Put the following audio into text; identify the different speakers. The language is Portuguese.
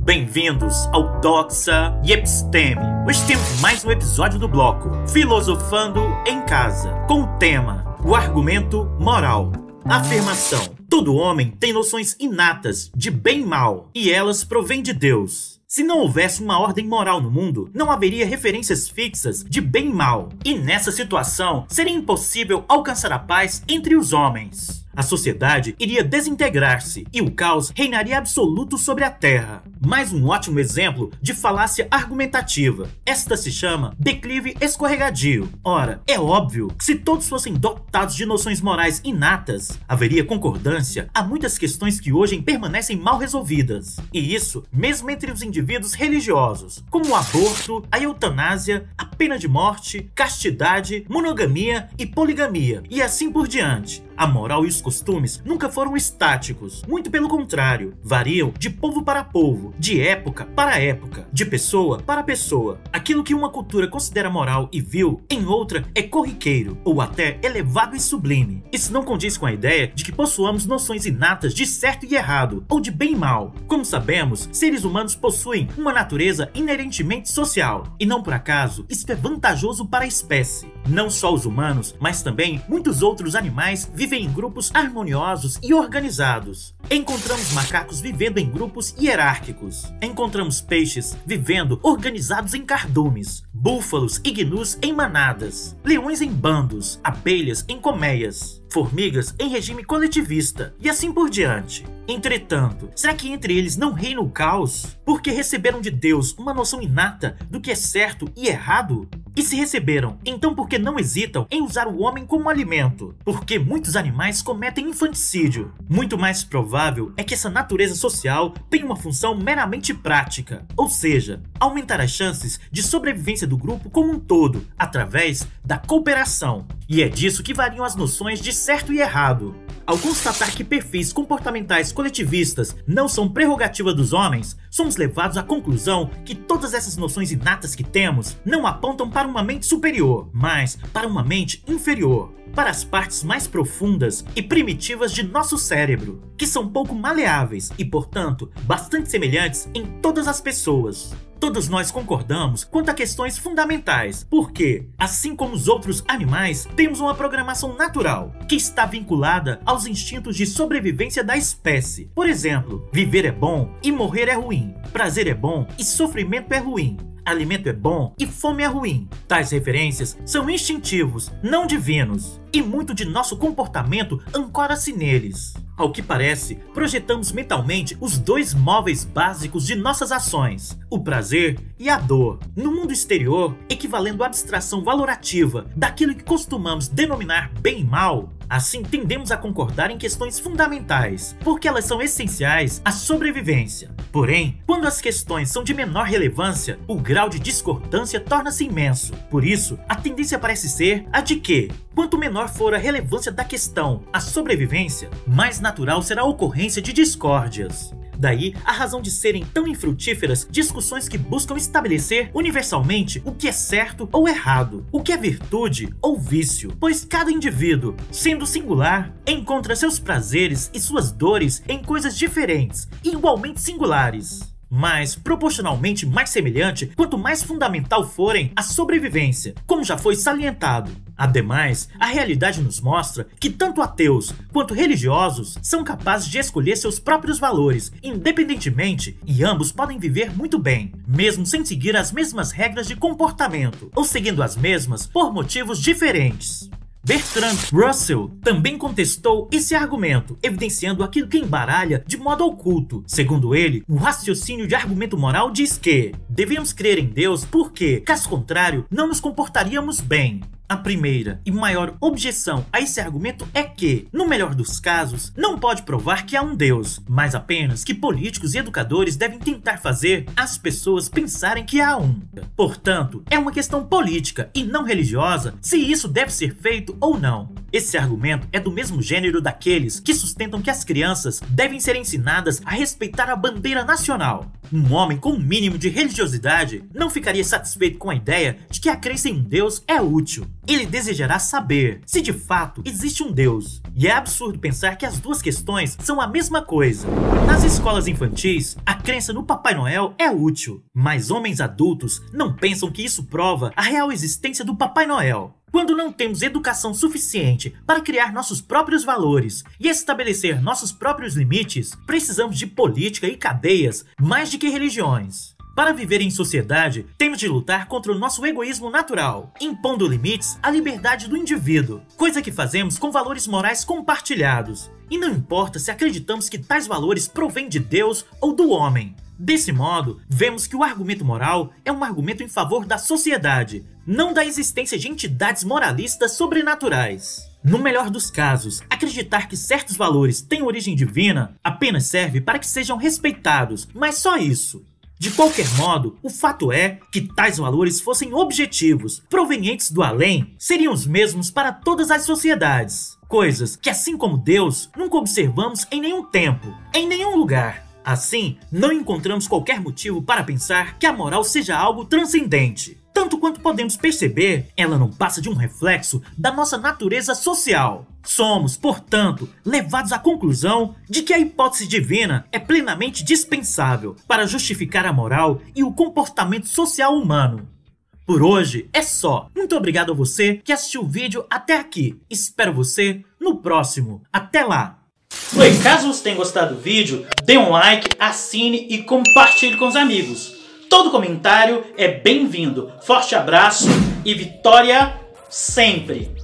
Speaker 1: Bem-vindos ao Doxa e Episteme. Hoje temos mais um episódio do bloco Filosofando em Casa, com o tema O Argumento Moral. Afirmação: todo homem tem noções inatas de bem e mal, e elas provêm de Deus. Se não houvesse uma ordem moral no mundo, não haveria referências fixas de bem e mal, e nessa situação seria impossível alcançar a paz entre os homens. A sociedade iria desintegrar-se e o caos reinaria absoluto sobre a Terra. Mais um ótimo exemplo de falácia argumentativa. Esta se chama declive escorregadio. Ora, é óbvio que se todos fossem dotados de noções morais inatas, haveria concordância a muitas questões que hoje permanecem mal resolvidas. E isso mesmo entre os indivíduos religiosos, como o aborto, a eutanásia, a pena de morte, castidade, monogamia e poligamia, e assim por diante. A moral e os costumes nunca foram estáticos, muito pelo contrário, variam de povo para povo, de época para época, de pessoa para pessoa. Aquilo que uma cultura considera moral e vil, em outra é corriqueiro, ou até elevado e sublime. Isso não condiz com a ideia de que possuamos noções inatas de certo e errado, ou de bem e mal. Como sabemos, seres humanos possuem uma natureza inerentemente social, e não por acaso isso é vantajoso para a espécie. Não só os humanos, mas também muitos outros animais vivem em grupos harmoniosos e organizados. Encontramos macacos vivendo em grupos hierárquicos. Encontramos peixes vivendo organizados em cardumes, búfalos e gnus em manadas, leões em bandos, abelhas em colmeias, formigas em regime coletivista, e assim por diante. Entretanto, será que entre eles não reina o caos? Porque receberam de Deus uma noção inata do que é certo e errado? E se receberam, então por que não hesitam em usar o homem como alimento? Porque muitos animais cometem infanticídio. Muito mais provável é que essa natureza social tenha uma função meramente prática, ou seja, aumentar as chances de sobrevivência do grupo como um todo, através da cooperação. E é disso que variam as noções de certo e errado. Ao constatar que perfis comportamentais coletivistas não são prerrogativa dos homens, somos levados à conclusão que todas essas noções inatas que temos não apontam para uma mente superior, mas para uma mente inferior, para as partes mais profundas e primitivas de nosso cérebro, que são pouco maleáveis e, portanto, bastante semelhantes em todas as pessoas. Todos nós concordamos quanto a questões fundamentais, porque, assim como os outros animais, temos uma programação natural, que está vinculada aos instintos de sobrevivência da espécie. Por exemplo, viver é bom e morrer é ruim, prazer é bom e sofrimento é ruim, alimento é bom e fome é ruim. Tais referências são instintivos, não divinos, e muito de nosso comportamento ancora-se neles. Ao que parece, projetamos mentalmente os dois móveis básicos de nossas ações, o prazer e a dor, no mundo exterior, equivalendo à abstração valorativa daquilo que costumamos denominar bem e mal. Assim, tendemos a concordar em questões fundamentais, porque elas são essenciais à sobrevivência. Porém, quando as questões são de menor relevância, o grau de discordância torna-se imenso. Por isso, a tendência parece ser a de que, quanto menor for a relevância da questão à sobrevivência, mais natural será a ocorrência de discórdias. Daí a razão de serem tão infrutíferas discussões que buscam estabelecer universalmente o que é certo ou errado, o que é virtude ou vício, pois cada indivíduo, sendo singular, encontra seus prazeres e suas dores em coisas diferentes e igualmente singulares, mas proporcionalmente mais semelhante quanto mais fundamental forem a sobrevivência, como já foi salientado. Ademais, a realidade nos mostra que tanto ateus quanto religiosos são capazes de escolher seus próprios valores, independentemente, e ambos podem viver muito bem, mesmo sem seguir as mesmas regras de comportamento, ou seguindo as mesmas por motivos diferentes. Bertrand Russell também contestou esse argumento, evidenciando aquilo que embaralha de modo oculto. Segundo ele, o raciocínio de argumento moral diz que devemos crer em Deus porque, caso contrário, não nos comportaríamos bem. A primeira e maior objeção a esse argumento é que, no melhor dos casos, não pode provar que há um Deus, mas apenas que políticos e educadores devem tentar fazer as pessoas pensarem que há um. Portanto, é uma questão política e não religiosa se isso deve ser feito ou não. Esse argumento é do mesmo gênero daqueles que sustentam que as crianças devem ser ensinadas a respeitar a bandeira nacional. Um homem com um mínimo de religiosidade não ficaria satisfeito com a ideia de que a crença em um Deus é útil. Ele desejará saber se de fato existe um Deus. E é absurdo pensar que as duas questões são a mesma coisa. Nas escolas infantis, a crença no Papai Noel é útil, mas homens adultos não pensam que isso prova a real existência do Papai Noel. Quando não temos educação suficiente para criar nossos próprios valores e estabelecer nossos próprios limites, precisamos de política e cadeias mais do que religiões. Para viver em sociedade, temos de lutar contra o nosso egoísmo natural, impondo limites à liberdade do indivíduo, coisa que fazemos com valores morais compartilhados. E não importa se acreditamos que tais valores provêm de Deus ou do homem. Desse modo, vemos que o argumento moral é um argumento em favor da sociedade, não da existência de entidades moralistas sobrenaturais. No melhor dos casos, acreditar que certos valores têm origem divina apenas serve para que sejam respeitados, mas só isso. De qualquer modo, o fato é que tais valores fossem objetivos, provenientes do além, seriam os mesmos para todas as sociedades. Coisas que, assim como Deus, nunca observamos em nenhum tempo, em nenhum lugar. Assim, não encontramos qualquer motivo para pensar que a moral seja algo transcendente. Tanto quanto podemos perceber, ela não passa de um reflexo da nossa natureza social. Somos, portanto, levados à conclusão de que a hipótese divina é plenamente dispensável para justificar a moral e o comportamento social humano. Por hoje é só. Muito obrigado a você que assistiu o vídeo até aqui. Espero você no próximo. Até lá! Oi, caso você tenha gostado do vídeo, dê um like, assine e compartilhe com os amigos. Todo comentário é bem-vindo. Forte abraço e vitória sempre!